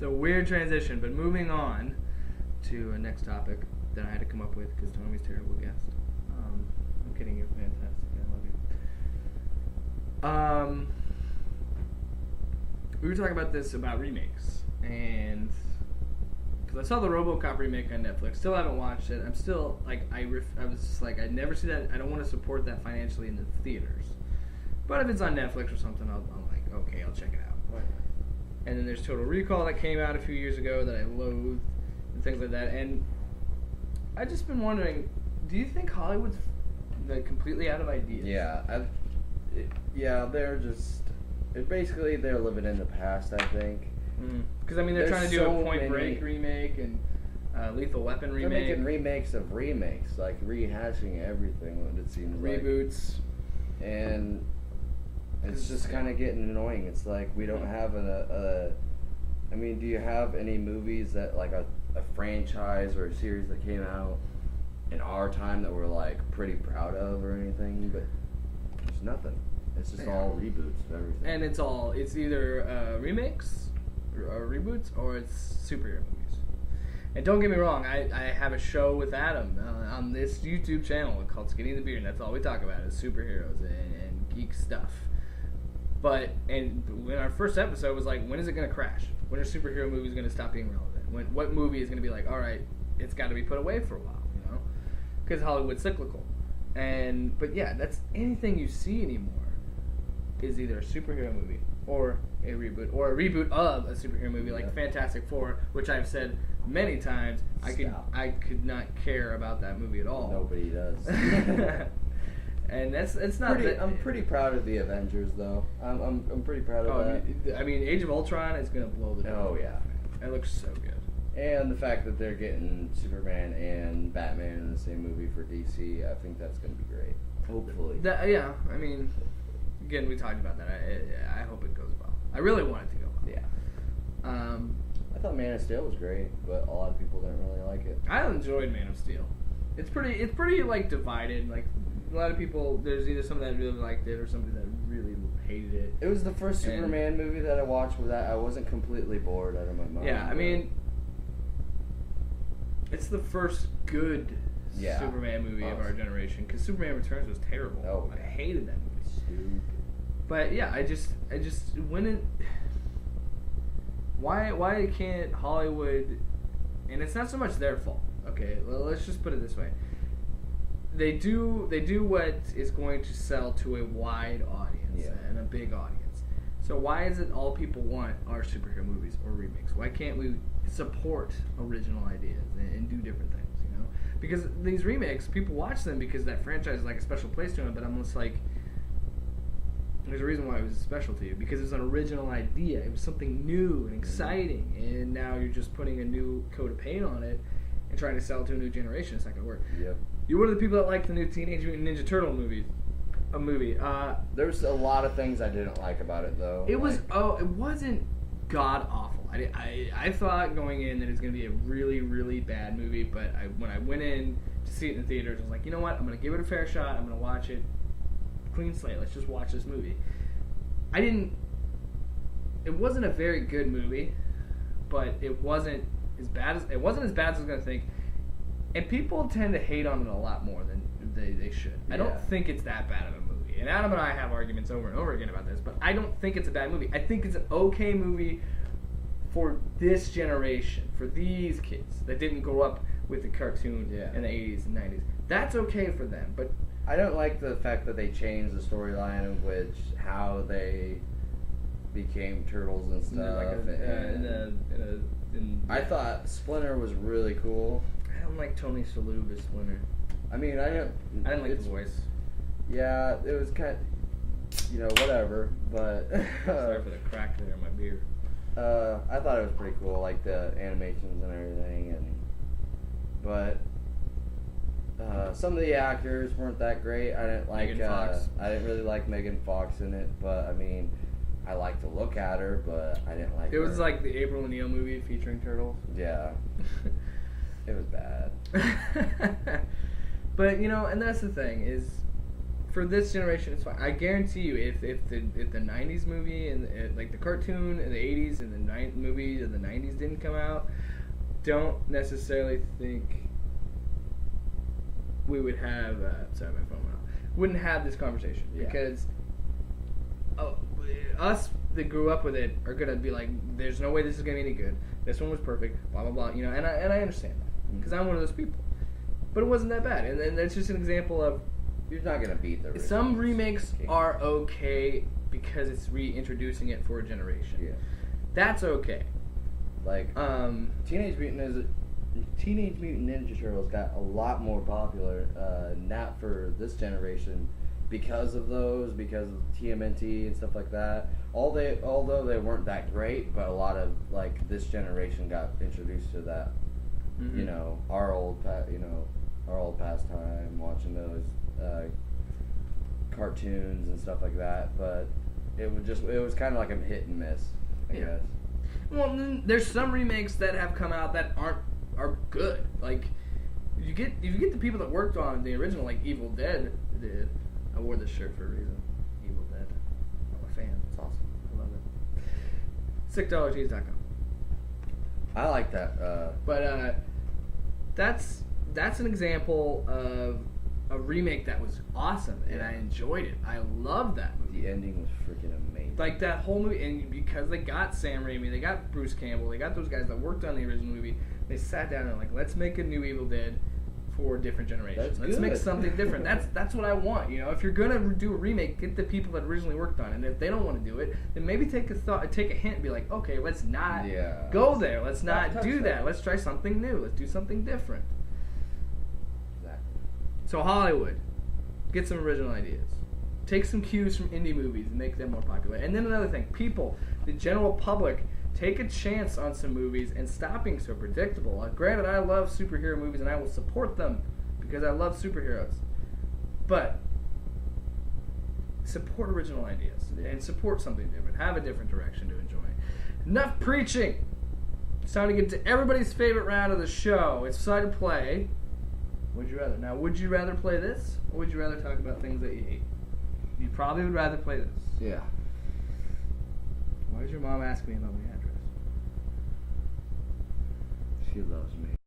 a weird transition, but moving on to a next topic that I had to come up with because Tommy's a terrible guest. I'm kidding, you're fantastic. I love you. We were talking about this about remakes, and because I saw the RoboCop remake on Netflix, still haven't watched it. I'm still like I was just like I'd never see that. I don't want to support that financially in the theaters, but if it's on Netflix or something, I'm like okay, I'll check it out. And then there's Total Recall that came out a few years ago that I loathed and things like that. And I've just been wondering, do you think Hollywood's like completely out of ideas? Yeah, they're just basically they're living in the past. I think because I mean they're trying to do a Point Break remake and Lethal Weapon remake. They're making remakes of remakes, like rehashing everything. What it seems reboots, and it's just kind of getting annoying. It's like we don't have I mean, do you have any movies that like a franchise or a series that came out in our time that we're like pretty proud of or anything? But there's nothing. It's just all reboots of everything. And it's either remakes or reboots or it's superhero movies. And don't get me wrong, I have a show with Adam on this YouTube channel called Skinny the Beard, and that's all we talk about is superheroes and geek stuff. But and when our first episode was like, when is it going to crash? When are superhero movies going to stop being relevant? What movie is going to be like, all right, it's got to be put away for a while, you know? Because Hollywood's cyclical. But yeah, that's anything you see anymore is either a superhero movie or a reboot of a superhero movie like Fantastic Four, which I've said many times I could not care about that movie at all. Nobody does. And it's not. I'm pretty proud of the Avengers, though. I'm pretty proud of that. I mean, Age of Ultron is gonna blow the door. Oh yeah, it looks so good. And the fact that they're getting Superman and Batman in the same movie for DC, I think that's gonna be great. Hopefully. Yeah, I mean, again, we talked about that. I hope it goes well. I really want it to go well. Yeah. I thought Man of Steel was great, but a lot of people didn't really like it. I enjoyed Man of Steel. It's pretty like divided. Like a lot of people, there's either somebody that really liked it or somebody that really hated it. It was the first Superman movie that I watched where I wasn't completely bored out of my mind. Yeah, I mean, it's the first good Superman movie of our generation because Superman Returns was terrible. Oh, I hated that movie. Stupid. But yeah, I just when it. Why can't Hollywood? And it's not so much their fault. Okay, well, let's just put it this way. They do what is going to sell to a wide audience and a big audience. So why is it all people want are superhero movies or remakes? Why can't we support original ideas and do different things? You know, because these remakes, people watch them because that franchise is like a special place to them. But I'm just like, there's a reason why it was special to you because it was an original idea. It was something new and exciting, and now you're just putting a new coat of paint on it and trying to sell it to a new generation. It's not gonna work. Yep. You're one of the people that like the new Teenage Mutant Ninja Turtle movie. There's a lot of things I didn't like about it, though. It wasn't god awful. I thought going in that it was gonna be a really, really bad movie, but when I went in to see it in the theaters, I was like, you know what? I'm gonna give it a fair shot. I'm gonna watch it. Clean slate. Let's just watch this movie. It wasn't a very good movie, but it wasn't as bad as I was gonna think. And people tend to hate on it a lot more than they should. I don't think it's that bad of a movie. And Adam and I have arguments over and over again about this, but I don't think it's a bad movie. I think it's an okay movie for this generation, for these kids that didn't grow up with the cartoon in the 80s and 90s. That's okay for them, but I don't like the fact that they changed the storyline of how they became turtles and stuff. I thought Splinter was really cool. I don't like Tony Shalhoub as Splinter. I mean, I didn't like the voice. Yeah, it was kind of, whatever, but sorry for the crack there in my beard. I thought it was pretty cool, like the animations and everything, but some of the actors weren't that great. I didn't like Megan Fox. I didn't really like Megan Fox in it, but I mean, I liked to look at her, but I didn't like her. It was like the April O'Neil movie featuring turtles. Yeah. It was bad. But, and that's the thing, is for this generation, it's fine. I guarantee you, if the '90s movie and like the cartoon in the '80s and the movie of the '90s didn't come out, don't necessarily think we would have. Sorry, my phone went off. Wouldn't have this conversation because us that grew up with it are gonna be like, "There's no way this is gonna be any good. This one was perfect." Blah blah blah. You know, and I understand that because I'm one of those people. But it wasn't that bad, and that's just an example of. You're not gonna beat the original. Some remakes are okay because it's reintroducing it for a generation. Yeah, that's okay. Like Teenage Mutant Ninja Turtles got a lot more popular, not for this generation, because of TMNT and stuff like that. Although they weren't that great, but a lot of like this generation got introduced to that. Mm-hmm. You know, our old pastime, watching those cartoons and stuff like that. But it was kind of like a hit and miss, I guess. Well, there's some remakes that have come out that are good. Like if you get the people that worked on the original, like Evil Dead did. I wore this shirt for a reason. Evil Dead. I'm a fan. It's awesome. I love it. $6cheese.com. I like that. But that's an example of a remake that was awesome, and I enjoyed it. I loved that movie. The ending was freaking amazing. Like that whole movie, and because they got Sam Raimi, they got Bruce Campbell, they got those guys that worked on the original movie. They sat down and like, let's make a new Evil Dead for a different generation. Let's make something different. That's what I want. You know, if you're gonna do a remake, get the people that originally worked on it. And if they don't want to do it, then maybe take a hint, and be like, okay, let's not go there. Let's not do that. Let's try something new. Let's do something different. So Hollywood, get some original ideas. Take some cues from indie movies and make them more popular. And then another thing, people, the general public, take a chance on some movies and stop being so predictable. Granted, I love superhero movies and I will support them because I love superheroes. But support original ideas and support something different. Have a different direction to enjoy. Enough preaching. It's time to get to everybody's favorite round of the show. It's time to play. Would you rather? Now, would you rather play this, or would you rather talk about things that you hate? You probably would rather play this. Yeah. Why is your mom asking me about my address? She loves me.